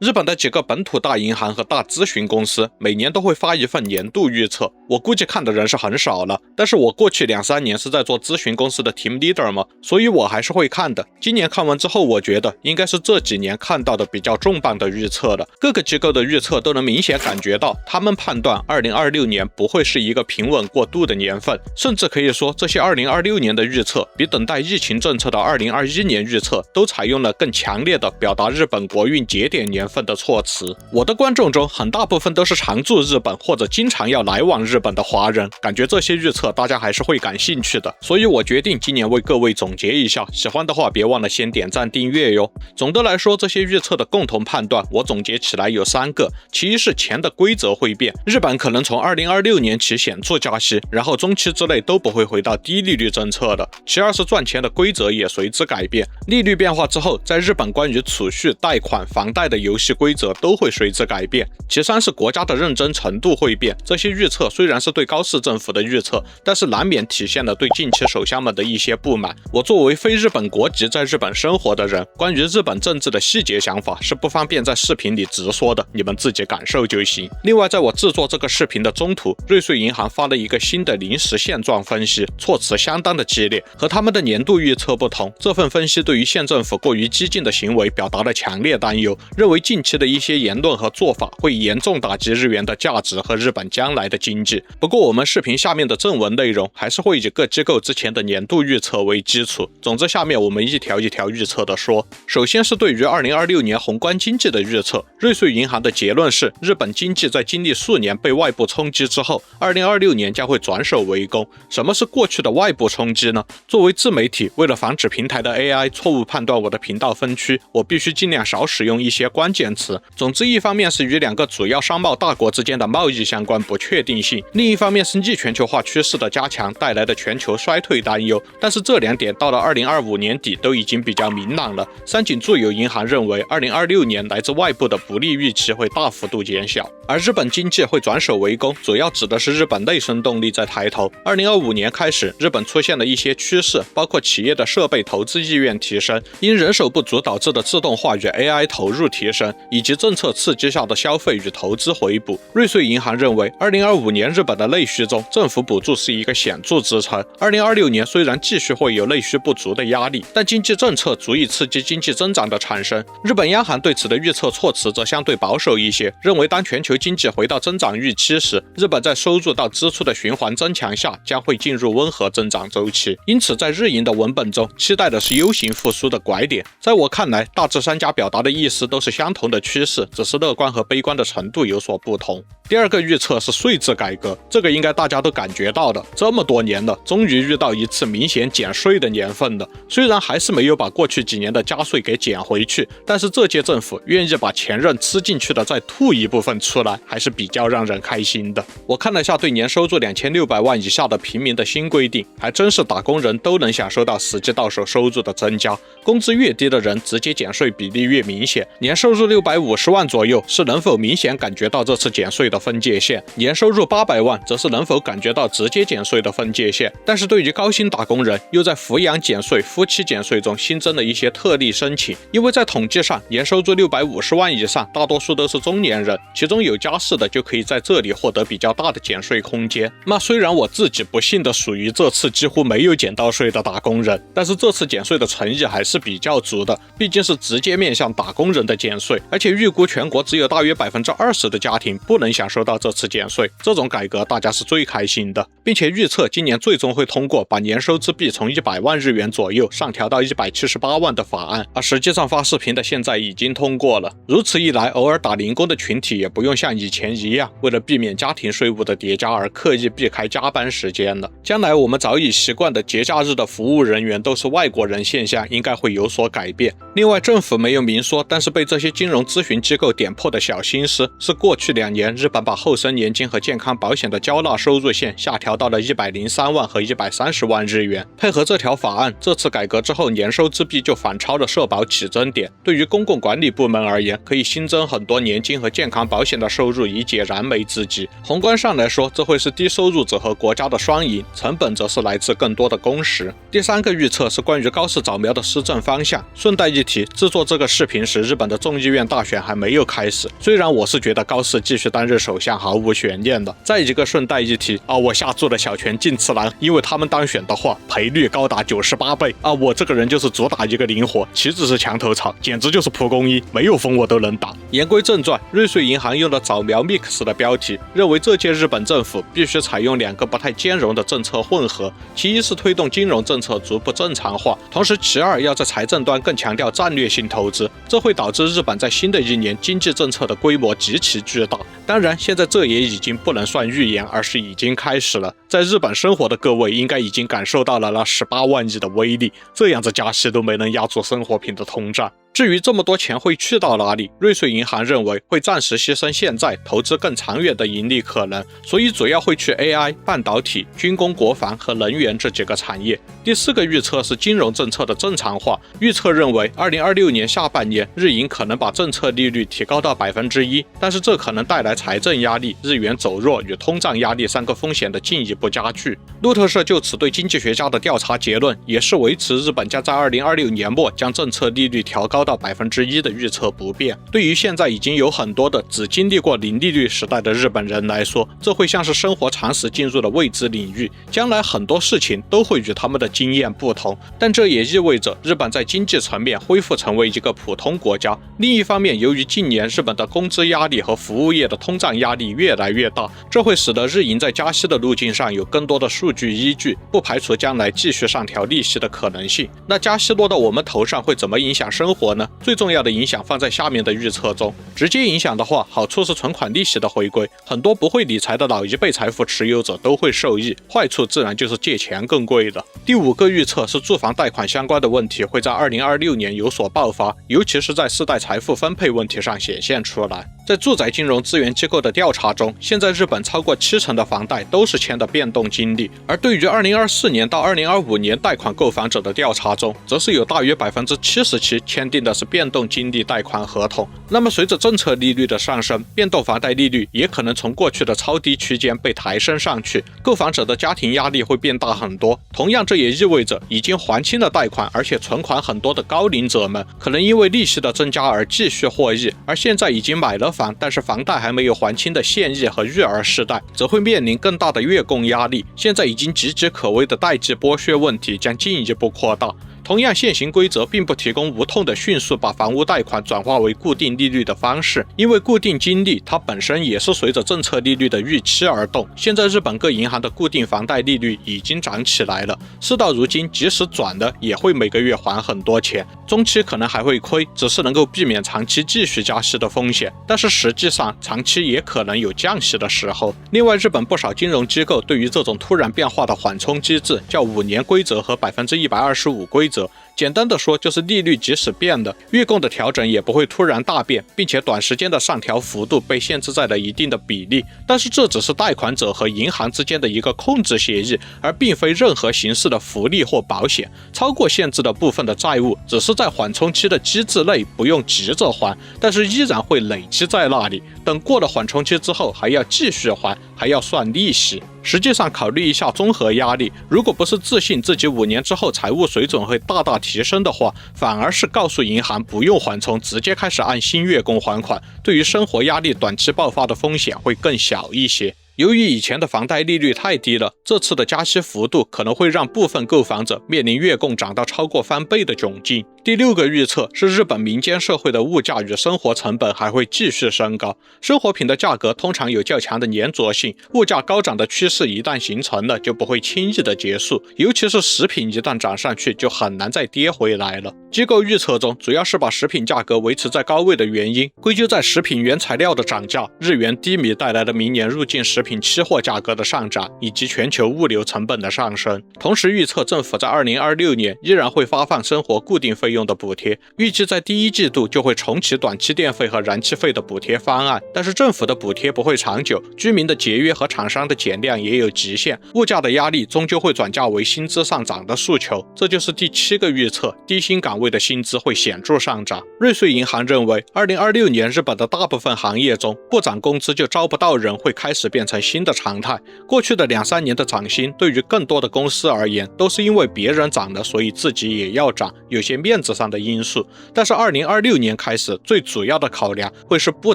日本的幾個本土大銀行和大諮詢公司每年都會發一份年度預測，我估計看的人是很少了，但是我過去2-3年是在做諮詢公司的 team leader 嘛，所以我還是會看的。今年看完之後，我覺得應該是這幾年看到的比較重磅的預測了。各個機構的預測都能明顯感覺到，他們判斷2026年不會是一個平穩過渡的年份，甚至可以說這些2026年的預測比等待疫情政策的2021年預測都採用了更強烈的表達日本國運節點年份的措辭。我的觀眾中很大部分都是常駐日本或者經常要來往日本的華人，感覺這些預測大家還是會感興趣的，所以我決定今年為各位總結一下，喜歡的話別忘了先點讚訂閱喲。總的來說，這些預測的共同判斷我總結起來有3個，其一是錢的規則會變，日本可能從2026年起顯著加息，然後中期之內都不會回到低利率政策的。其二是賺錢的規則也隨之改变，利率變化之後，在日本關於儲蓄、貸款、房貸的遊戲規則都會隨之改變。其三是國家的認真程度會變，這些預測雖然是對高市政府的預測，但是難免體現了對近期首相們的一些不滿。我作為非日本國籍在日本生活的人，關於日本政治的細節想法是不方便在視頻裡直說的，你們自己感受就行。另外，在我制作這個視頻的中途，瑞穗銀行發了一個新的臨時現狀分析，措辭相當的激烈，和他們的年度預測不同。這份分析對於縣政府過於激進的行為表達了強烈擔憂，認為近期的一些言論和做法會嚴重打擊日元的價值和日本將來的經濟。不過我們視頻下面的正文內容還是會以各機構之前的年度預測為基礎。總之下面我們一條一條預測的說。首先是对於2026年宏觀經濟的預測，瑞穗銀行的結論是，日本經濟在經歷數年被外部衝擊之後，2026年將會轉守為攻。什麼是過去的外部衝擊呢？作為自媒體，為了防止平台的 AI 錯誤判斷我的頻道分區，我必須盡量少使用一些關鍵詞。總之，一方面是與2個主要商貿大國之間的貿易相關不確定性，另一方面是逆全球化趨勢的加強帶來的全球衰退擔憂。但是這2點到了2025年底都已經比較明朗了。三井住友銀行認為，2026年來自外部的不利預期會大幅度減小，而日本經濟會轉守為攻，主要指的是日本內生動力在抬頭。2025年開始，日本出現了一些趨勢，包括企業的設備投資意願提升，因人手不足導致的自動化與 AI 投入提升，以及政策刺激下的消費與投資回補。瑞穗銀行認為，2025年日本的內需中，政府補助是一個顯著支撐。2026年雖然繼續會有內需不足的壓力，但經濟政策足以刺激經濟增長的產生。日本央行對此的預測措辭則相對保守一些，認為當全球經濟回到增長預期時，日本在收入到支出的循環增強下將會進入溫和增長周期。因此在日銀的文本中期待的是 U 型復甦的拐點。在我看來，大致3家表達的意思都是相同的趨勢，只是樂觀和悲觀的程度有所不同。第2個預測是稅制改革，這個應該大家都感覺到的，這麼多年了，終於遇到一次明顯減稅的年份了。雖然還是沒有把過去幾年的加稅給減回去，但是這屆政府願意把前任吃進去的再吐一部分出來，還是比較讓人開心的。我看了下對年收入2600萬以下的平民的新規定，還真是打工人都能享受到實際到手收入的增加。工資越低的人直接減稅比例越明顯，年收入650萬左右是能否明顯感覺到這次減稅的分界線，年收入800萬則是能否感覺到直接減稅的分界線。但是对於高薪打工人，又在抚養減稅、夫妻減稅中新增了一些特例申請，因為在統計上，年收入650萬以上大多數都是中年人，其中有家室的就可以在這裡獲得比較大的減稅空間。那雖然我自己不幸的屬於這次幾乎沒有減到稅的打工人，但是這次減稅的誠意還是比較足的，畢竟是直接面向打工人的減稅，而且預估全國只有大約20%的家庭不能享受到這次減稅，這種改革大家是最開心的，並且預測今年最終會通過把年收支幣從100萬日元左右上調到178萬的法案，而實際上發視頻的現在已經通過了。如此一來，偶爾打零工的群體也不用像以前一樣，為了避免家庭稅務的疊加而刻意避開加班時間了。將來我們早已習慣的節假日的服務人員都是外國人現象，應該會有所改變。另外，政府沒有明說，但是被這些金融諮詢機構點破的小心思，是過去2年日本把厚生年金和健康保險的繳納收入線下調到了103萬和130萬日元。配合這條法案，這次改革之後年收之壁就反超了社保起徵點。對於公共管理部門而言，可以新增很多年金和健康保險的收入，以解燃眉之急。宏觀上來說，這會是低收入者和國家的雙贏，成本則是來自更多的工時。第3個預測是關於高市早苗的施政方向。順帶一提，制作這個視頻時，日本的眾議院大選還沒有開始。雖然我是覺得高市繼續擔任首相毫無懸念的。再一個順帶一提我下注了小泉進次郎，因為他們當選的話，賠率高達98倍我這個人就是主打一個靈活，豈止是牆頭草，簡直就是蒲公英，沒有風我都能打。言歸正傳，瑞穗銀行用了早苗 mix 的標題，認為這屆日本政府必須採用2個不太兼容的政策混合，其一是推動金融政策逐步正常化，同時其二要在財政端更強調戰略性投資，這會導致日本在新的一年經濟政策的規模極其巨大。當然，現在這也已經不能算預言，而是已經開始了。在日本生活的各位應該已經感受到了那18萬億的威力，這樣子加息都沒能壓住生活品的通脹。至於這麼多錢會去到哪裡，瑞穗銀行認為會暫時犧牲現在，投資更長遠的盈利可能，所以主要會去 AI、半導體、軍工國防和能源這幾個產業。第4個預測是金融政策的正常化，預測認為2026年下半年日銀可能把政策利率提高到1%，但是這可能帶來財政壓力、日元走弱與通脹壓力3個風險的進一步加劇。路透社就此對經濟學家的調查結論也是維持日本將在2026年末將政策利率調高到1%的預測不變。對於現在已經有很多的只經歷過零利率時代的日本人來說，這會像是生活常識進入了未知領域，將來很多事情都會與他們的經驗不同。但這也意味着日本在經濟層面恢復成為一個普通國家。另一方面，由於近年日本的工資壓力和服務業的通脹壓力越來越大，這會使得日銀在加息的路徑上有更多的數據依据，不排除将來繼續上調利息的可能性。那加息落到我們頭上會怎麼影響生活呢？最重要的影響放在下面的預測中。直接影響的話，好處是存款利息的回歸，很多不會理財的老一輩財富持有者都會受益。壞處自然就是借錢更貴了。第5個預測是住房貸款相關的問題會在2026年有所爆發，尤其是在世代財富分配問題上顯現出來。在住宅金融資源機構的調查中，現在日本超過70%的房貸都是簽的變動金利，而對於2024年到2025年貸款購房者的調查中，則是有大約77%簽訂的是變動金利貸款合同。那麼隨着政策利率的上升，变動房貸利率也可能從過去的超低區間被抬升上去，購房者的家庭壓力會變大很多。同樣，這也意味着已經還清了貸款而且存款很多的高齡者們，可能因為利息的增加而繼續獲益，而現在已經買了房，但是房貸還沒有還清的現役和育兒世代，則會面臨更大的月供壓力。現在已經岌岌可危的代際剝削問題將進一步擴大。同樣，現行規則並不提供無痛的迅速把房屋貸款轉化為固定利率的方式，因為固定金利它本身也是隨着政策利率的預期而動。現在日本各銀行的固定房貸利率已經漲起來了，事到如今即使轉了也會每個月還很多錢，中期可能還會虧，只是能夠避免長期繼續加息的風險，但是實際上長期也可能有降息的時候。另外，日本不少金融機構對於這種突然變化的緩衝機制叫5年規則和125%規則。簡單的說，就是利率即使變了，月供的調整也不會突然大變，並且短時間的上調幅度被限制在了一定的比例。但是這只是貸款者和銀行之間的一個控制協議，而並非任何形式的福利或保險。超過限制的部分的債務，只是在緩衝期的機制內不用急着還，但是依然會累積在那裡。等過了緩衝期之後，還要繼續還，還要算利息。實際上，考慮一下綜合壓力，如果不是自信自己5年之後財務水準會大大提升的話，反而是告訴銀行不用緩衝，直接開始按新月供還款，對於生活壓力短期爆發的風險會更小一些。由於以前的房貸利率太低了，這次的加息幅度可能會讓部分購房者面臨月供漲到超過翻倍的窘境。第6個預測是日本民間社會的物價與生活成本還會繼續升高，生活品的價格通常有較強的粘着性，物價高漲的趨勢一旦形成了，就不會輕易的結束，尤其是食品一旦漲上去，就很難再跌回來了。機構預測中，主要是把食品價格維持在高位的原因歸咎在食品原材料的漲價、日元低迷帶來的明年入境食品期貨價格的上漲，以及全球物流成本的上升。同時預測政府在2026年依然會發放生活固定費用的補貼，預計在第一季度就會重啟短期電費和燃氣費的補貼方案。但是政府的補貼不會長久，居民的節約和廠商的減量也有極限，物價的壓力終究會轉嫁為薪資上漲的訴求。這就是第7個預測，低薪崗位的薪資會顯著上漲。瑞穗銀行認為，2026年日本的大部分行業中，不漲工資就招不到人會開始變成新的常態。過去的2-3年的漲薪，對於更多的公司而言，都是因為別人漲了，所以自己也要漲，有些面子上的因素。但是2026年開始，最主要的考量會是不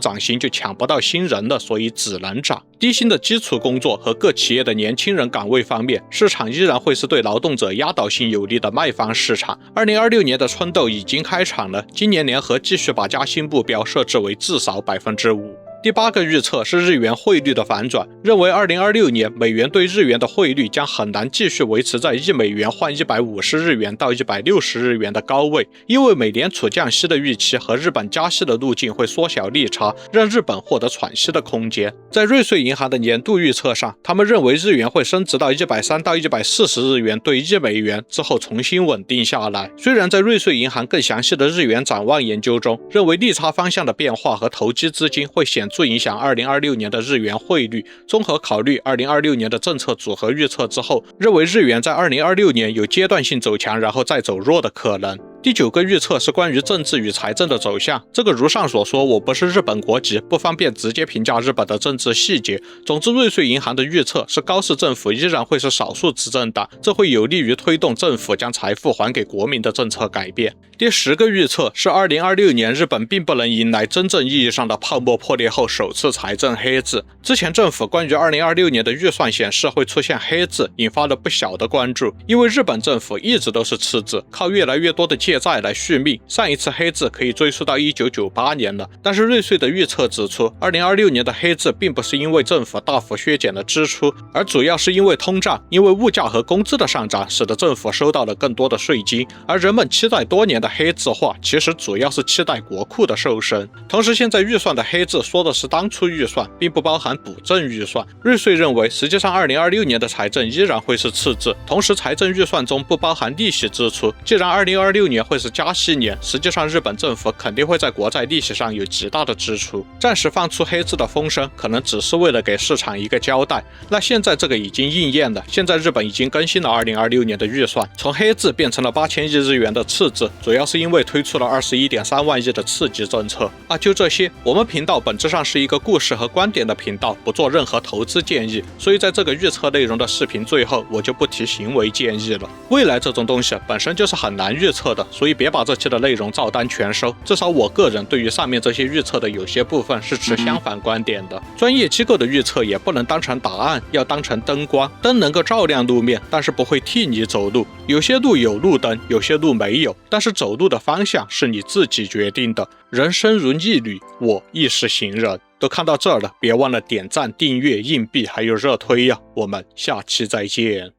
漲薪就搶不到新人了，所以只能漲。低薪的基礎工作和各企業的年輕人崗位方面，市場依然會是對勞動者壓倒性有利的賣方市場。2026年的春鬥已經開場了，今年聯合繼續把加薪目標設置為至少 5%。第8個預測是日元匯率的反轉，認為2026年美元對日元的匯率將很難繼續維持在1美元換150日元到160日元的高位，因為美聯儲降息的預期和日本加息的路徑會縮小利差，讓日本獲得喘息的空間。在瑞穗銀行的年度預測上，他們認為日元會升值到130到140日元對1美元之後重新穩定下來。雖然在瑞穗銀行更詳細的日元展望研究中，認為利差方向的變化和投機資金會顯著影響2026年的日元匯率。綜合考慮2026年的政策組合預測之後，認為日元在2026年有階段性走強然後再走弱的可能。第9個預測是關於政治與財政的走向，這個如上所說，我不是日本國籍，不方便直接評價日本的政治細節。總之，瑞穗銀行的預測是高市政府依然會是少數執政黨，這會有利於推動政府將財富還給國民的政策改變。第10個預測是2026年日本並不能迎來真正意義上的泡沫破裂後首次財政黑字。之前政府關於2026年的預算顯示會出現黑字，引發了不小的關注，因為日本政府一直都是赤字，靠越來越多的借債來續命，上一次黑字可以追溯到1998年了。但是瑞穗的預測指出，2026年的黑字並不是因為政府大幅削減了支出，而主要是因為通脹，因為物價和工資的上漲，使得政府收到了更多的稅金。而人們期待多年的黑字化，其實主要是期待國庫的瘦身。同時，現在預算的黑字說的是當初預算，並不包含補正預算。瑞穗認為，實際上2026年的財政依然會是赤字，同時財政預算中不包含利息支出。既然2026年會是加息年，實際上日本政府肯定會在國債利息上有極大的支出。暫時放出黑字的風聲，可能只是為了給市場一個交代。那現在這個已經應驗了，現在日本已經更新了2026年的預算，從黑字變成了8000億日元的赤字，主要是因為推出了21.3萬億的刺激政策。就這些，我們頻道本質上是一個故事和觀點的頻道，不做任何投資建議，所以在這個預測內容的視頻最後，我就不提行為建議了。未來這種東西本身就是很難預測的，所以別把這期的內容照單全收。至少我個人對於上面這些預測的有些部分是持相反觀點的。專業機構的預測也不能當成答案，要當成燈光，燈能夠照亮路面，但是不會替你走路。有些路有路燈，有些路沒有，但是走路的方向是你自己決定的。人生如逆旅，我亦是行人。都看到這兒了，別忘了點讚、訂閱、硬幣還有熱推呀！我們下期再見。